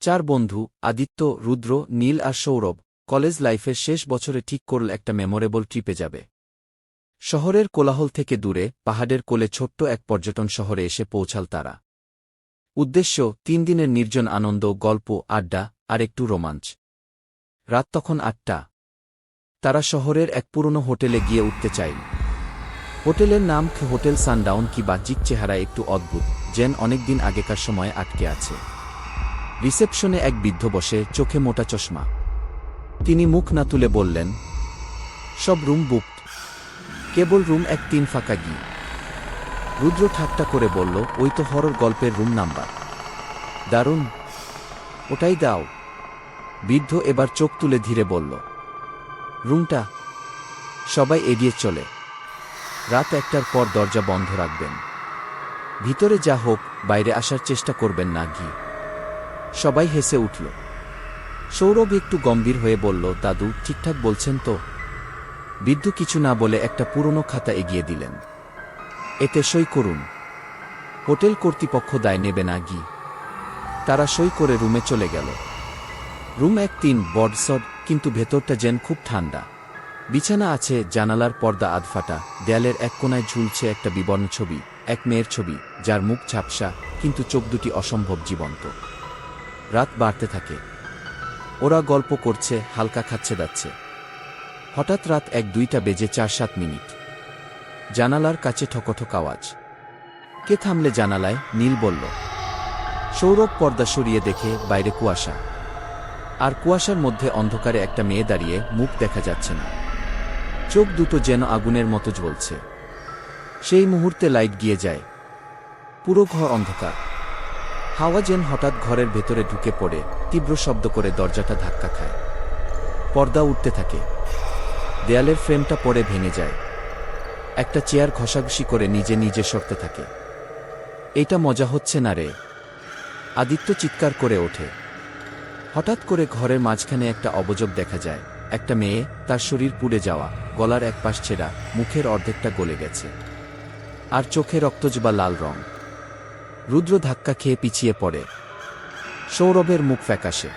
চার বন্ধু আদিত্য, রুদ্র, নীল আর সৌরভ কলেজ লাইফের শেষ বছরে ঠিক করল একটা মেমোরেবল ট্রিপে যাবে। শহরের কোলাহল থেকে দূরে পাহাড়ের কোলে ছোট্ট এক পর্যটন শহরে এসে পৌঁছাল তারা। উদ্দেশ্য ৩ দিনের নির্জন আনন্দ, গল্প, আড্ডা আর একটু রোমাঞ্চ। রাত তখন ৮টা। তারা শহরের এক পুরনো হোটেলে গিয়ে উঠতে চাইল। হোটেলের নাম হোটেল সানডাউন। কি বাহ্যিক চেহারা, একটু অদ্ভুত, যেন অনেকদিন আগেকার সময়ে আটকে আছে। রিসেপশনে এক বৃদ্ধ বসে, চোখে মোটা চশমা। তিনি মুখ না তুলে বললেন, সব রুম বুকড, কেবল রুম ১-৩ ফাঁকা গি। রুদ্র ঠাট্টা করে বলল, ওই তো হরর গল্পের রুম নাম্বার। দারুণ, ওটাই দাও। বৃদ্ধ এবার চোখ তুলে ধীরে বলল, রুমটা। সবাই এড়িয়ে চলে। রাত ১টার পর দরজা বন্ধ রাখবেন। ভিতরে যা হোক, বাইরে আসার চেষ্টা করবেন না গি। সবাই হেসে উঠল। সৌরভ একটু গম্ভীর হয়ে বলল, দাদু ঠিকঠাক বলছেন তো? বৃদ্ধ কিছু না বলে একটা পুরনো খাতা এগিয়ে দিলেন। এতে সই করুন। হোটেল কর্তৃপক্ষ দায় নেবে না গি। তারা সই করে রুমে চলে গেল। রুম ১-৩ বডসড, কিন্তু ভেতরটা যেন খুব ঠান্ডা। বিছানা আছে, জানালার পর্দা আধফাটা, দেয়ালের এক কোণায় ঝুলছে একটা বিবর্ণ ছবি, এক মেয়ের ছবি, যার মুখ ঝাপসা, কিন্তু চোখ দুটি অসম্ভব জীবন্ত। রাত বাড়তে থাকে। ওরা গল্প করছে, হালকা খাচ্ছে যাচ্ছে। হঠাৎ রাত ১-২টা বেজে ৪-৭ মিনিট। জানালার কাছে ঠকঠক আওয়াজ। কে থামলে জানালায়? নীল বলল। সৌরভ পর্দা সরিয়ে দেখে বাইরে কুয়াশা, আর কুয়াশার মধ্যে অন্ধকারে একটা মেয়ে দাঁড়িয়ে, মুখ দেখা যাচ্ছে না। চোখ দুটো যেন আগুনের মতো জ্বলছে। সেই মুহূর্তে লাইট গিয়ে যায়। পুরো ঘর অন্ধকার। হাওয়া যেন হঠাৎ ঘরের ভেতরে ঢুকে পড়ে, তীব্র শব্দ করে দরজাটা ধাক্কা খায়। পর্দা উঠতে থাকে। দেয়ালের ফ্রেমটা পড়ে ভেঙে যায়। একটা চেয়ার ঘষাঘষি করে নিজে নিজে সরতে থাকে। এটা মজা হচ্ছে না রে। আদিত্য চিৎকার করে ওঠে। হঠাৎ করে ঘরের মাঝখানে একটা অবজব দেখা যায়। একটা মেয়ে, তার শরীর পুড়ে যাওয়া, গলার এক পাশ ছেঁড়া, মুখের অর্ধেকটা গলে গেছে, আর চোখে রক্তজবা লাল রং। রুদ্র ধাক্কা খেয়ে পিছিয়ে পড়ে। সৌরভের মুখ ফ্যাকাশে।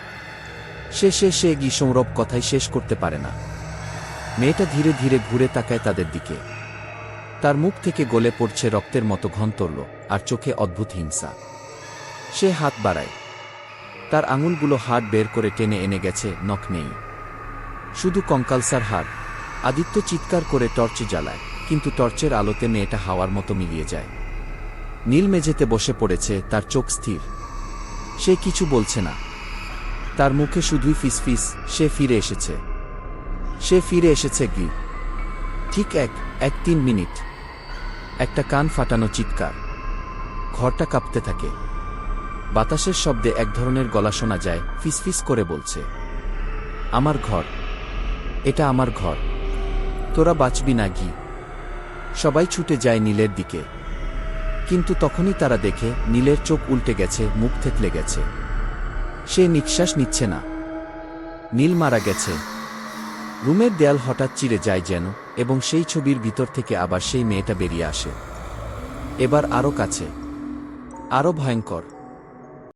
সে গি সৌরভ কথাই শেষ করতে পারে না। মেয়েটা ধীরে ধীরে ঘুরে তাকায় তাদের দিকে। তার মুখ থেকে গলে পড়ছে রক্তের মতো ঘন তরল, আর চোখে অদ্ভুত হিংসা। সে হাত বাড়ায়। তার আঙুলগুলো হাড় বের করে টেনে এনে গেছে, নখ নেই, শুধু কঙ্কালসার হাড়। আদিত্য চিৎকার করে টর্চ জ্বালায়, কিন্তু টর্চের আলোতে মেয়েটা হাওয়ার মতো মিলিয়ে যায়। নীল মেঝেতে বসে পড়েছে, তার চোখ স্থির। সে কিছু বলছে না। তার মুখে শুধুই ফিসফিস, সে ফিরে এসেছে। সে ফিরে এসেছে কি? ঠিক ১-৩ মিনিট। একটা কান ফাটানো চিৎকার। ঘরটা কাঁপতে থাকে। বাতাসের শব্দে এক ধরনের গলা শোনা যায়, ফিসফিস করে বলছে, আমার ঘর, এটা আমার ঘর, তোরা বাঁচবি না গি। সবাই ছুটে যায় নীলের দিকে। কিন্তু তখনই তারা দেখে নীলের চোখ উল্টে গেছে, মুখ থেতলে গেছে। সে নিঃশ্বাস নিচ্ছে না। নীল মারা গেছে। রুমের দেয়াল হঠাৎ চিরে যায় যেন, এবং সেই ছবির ভিতর থেকে আবার সেই মেয়েটা বেরিয়ে আসে। এবার আরও কাছে, আরও ভয়ঙ্কর।